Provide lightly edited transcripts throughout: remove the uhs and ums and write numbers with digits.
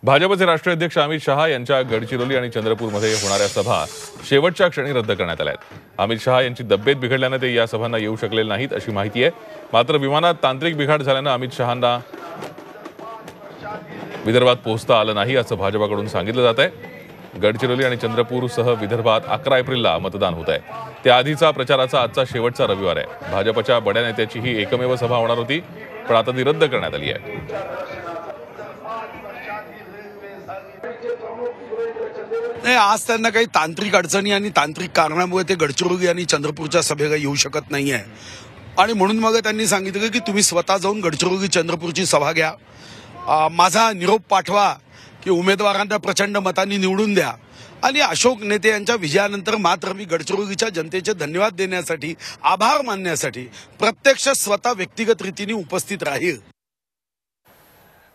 भाजपचे राष्ट्रीय अध्यक्ष अमित शहा यांच्या गडचिरोली आणि चंद्रपूरमध्ये होणाऱ्या सभा शेवटच्या क्षणी रद्द करण्यात आल्या आहेत। अमित शहा यांची तब्येत बिघडल्याने ते या सभांना येऊ शकलेले नाहीत अशी माहिती आहे। मात्र विमानात तांत्रिक बिघाड झाल्याने अमित शहांना विदर्भात पोहोचता आलं नाही असं भाजपकडून सांगितलं जात आहे। गडचिरोली आणि चंद्रपूरसह विदर्भात 11 एप्रिलला मतदान होत आहे। त्याआधीचा प्रचाराचा आजचा शेवटचा रविवार आहे। भाजपच्या बड्या नेत्याची ही एकमेव सभा होणार होती, पण आता ती रद्द करण्यात आली आहे। नाही, आज त्यांना काही तांत्रिक अडचणी आणि तांत्रिक कारणामुळे ते गडचिरोली आणि चंद्रपूरच्या सभेला येऊ शकत नाहीये आणि म्हणून मग त्यांनी सांगितलं की तुम्ही स्वतः जाऊन गडचिरोली चंद्रपूरची सभा घ्या, माझा निरोप पाठवा की उमेदवारांना प्रचंड मतांनी निवडून द्या आणि अशोक नेते यांच्या विजयानंतर मात्र मी गडचिरोलीच्या जनतेचे धन्यवाद देण्यासाठी, आभार मानण्यासाठी प्रत्यक्ष स्वतः व्यक्तिगत रीतीने उपस्थित राहील।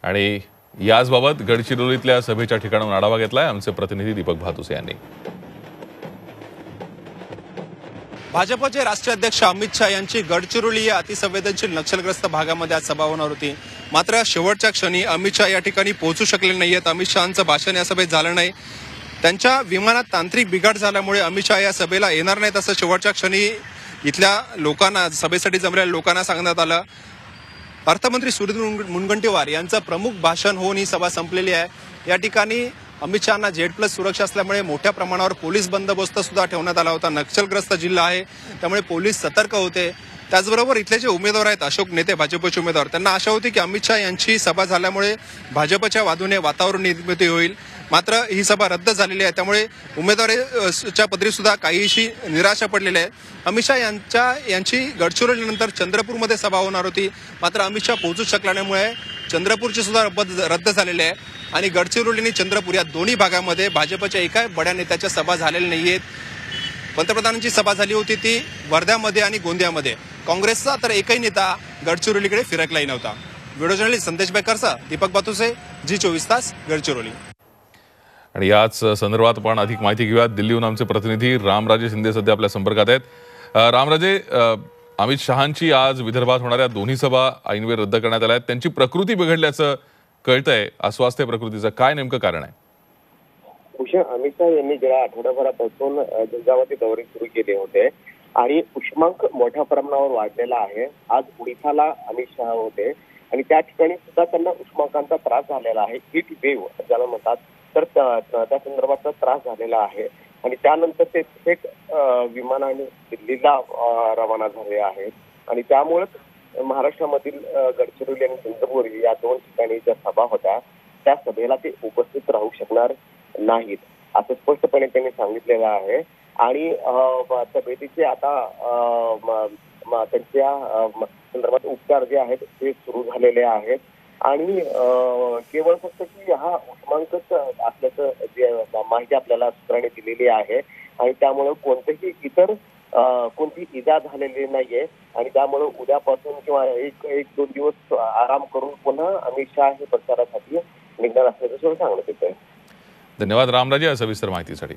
आणि याचबाबत गडचिरोलीतल्या सभेच्या ठिकाणाहून आढावा घेतलाय आमचे प्रतिनिधी दीपक भातुसे यांनी। भाजपचे राष्ट्रीय अध्यक्ष अमित शहा यांची गडचिरोली या अतिसंवेदनशील नक्षलग्रस्त भागामध्ये आज सभा होणार होती। मात्र शेवटच्या क्षणी अमित शहा या ठिकाणी पोहोचू शकले नाहीयेत। अमित शहांचं भाषण या सभेत झालं नाही। त्यांच्या विमानात तांत्रिक बिघाड झाल्यामुळे अमित शहा या सभेला येणार नाहीत असं शेवटच्या क्षणी इथल्या लोकांना, सभेसाठी जमलेल्या लोकांना सांगण्यात आलं। अर्थमंत्री सुधीर मुनगंटीवार यांचं प्रमुख भाषण होऊन ही सभा संपलेली आहे। या ठिकाणी अमित शहांना Z+ सुरक्षा असल्यामुळे मोठ्या प्रमाणावर पोलीस बंदोबस्त सुद्धा ठेवण्यात आला होता। नक्षलग्रस्त जिल्हा आहे, त्यामुळे पोलीस सतर्क होते। त्याचबरोबर इथले जे उमेदवार आहेत, अशोक नेते भाजपचे उमेदवार, त्यांना आशा होती की अमित शहा यांची सभा झाल्यामुळे भाजपच्या बाजूने वातावरण निर्मिती होईल। मात्र ही सभा रद्द झालेली आहे, त्यामुळे उमेदवारीच्या पदरी सुद्धा काहीशी निराशा पडलेली आहे। अमित शहा यांची गडचिरोलीनंतर चंद्रपूरमध्ये सभा होणार होती, मात्र अमित शहा पोहोचू शकल्यामुळे चंद्रपूरची सुद्धा रद्द झालेली आहे आणि गडचिरोली आणि चंद्रपूर या दोन्ही भागामध्ये भाजपच्या एका बड्या नेत्याच्या सभा झालेल्या नाहीयेत। पंतप्रधानांची सभा झाली होती ती वर्ध्यामध्ये आणि गोंदियामध्ये। काँग्रेसचा तर एकही नेता गडचिरोलीकडे फिरकलाही नव्हता। व्हिडिओ जर्नलिस्ट संदेश बेकरचा दीपक बातुसे, G24 तास, गडचिरोली। आणि याच संदर्भात आपण अधिक माहिती घेऊयात। दिल्लीहून आमचे प्रतिनिधी रामराजे शिंदे सध्या आपल्या संपर्कात आहेत। रामराजे, अमित शहांची आज विदर्भात होणाऱ्या दोन्ही सभा ऐनवेळी रद्द करण्यात आल्या आहेत। त्यांची प्रकृती बिघडल्याचं कळतंय, अस्वास्थ्य प्रकृतीचं काय नेमकं कारण आहे? अमित शहा यांनी गेल्या आठवड्याभरापासून झंझावाती दौरे सुरू केले होते आणि उष्मांक मोठ्या प्रमाणावर वाढलेला आहे। आज उडीसाला अमित शहा होते आणि त्या ठिकाणी सुद्धा त्यांना उष्मांकाचा त्रास झालेला आहे। हीट वेव्ह ज्याला म्हणतात, तर त्या संदर्भाचा त्रास झालेला आहे आणि त्यानंतर ते थेट विमानाने दिल्लीला रवाना झाले आहेत आणि त्यामुळे महाराष्ट्रामधील गडचिरोली आणि चंद्रपूर या दोन ठिकाणी ज्या सभा होत्या त्या सभेला ते उपस्थित राहू शकणार नाहीत असं स्पष्टपणे त्यांनी सांगितलेलं आहे। आणि तब्येतीचे आता त्यांच्या संदर्भात उपचार जे आहेत ते सुरू झालेले आहेत आणि केवळ फक्त की हा उष्मांकच असल्याचं जे माहिती आपल्याला सूत्रांनी दिलेली आहे आणि त्यामुळे कोणती इजा झालेली नाहीये आणि त्यामुळे उद्यापासून किंवा एक दोन दिवस आराम करून पुन्हा अमित शहा हे प्रचारासाठी निघणार असल्याचं सांगण्यात येत आहे। धन्यवाद रामराजे या सविस्तर माहितीसाठी।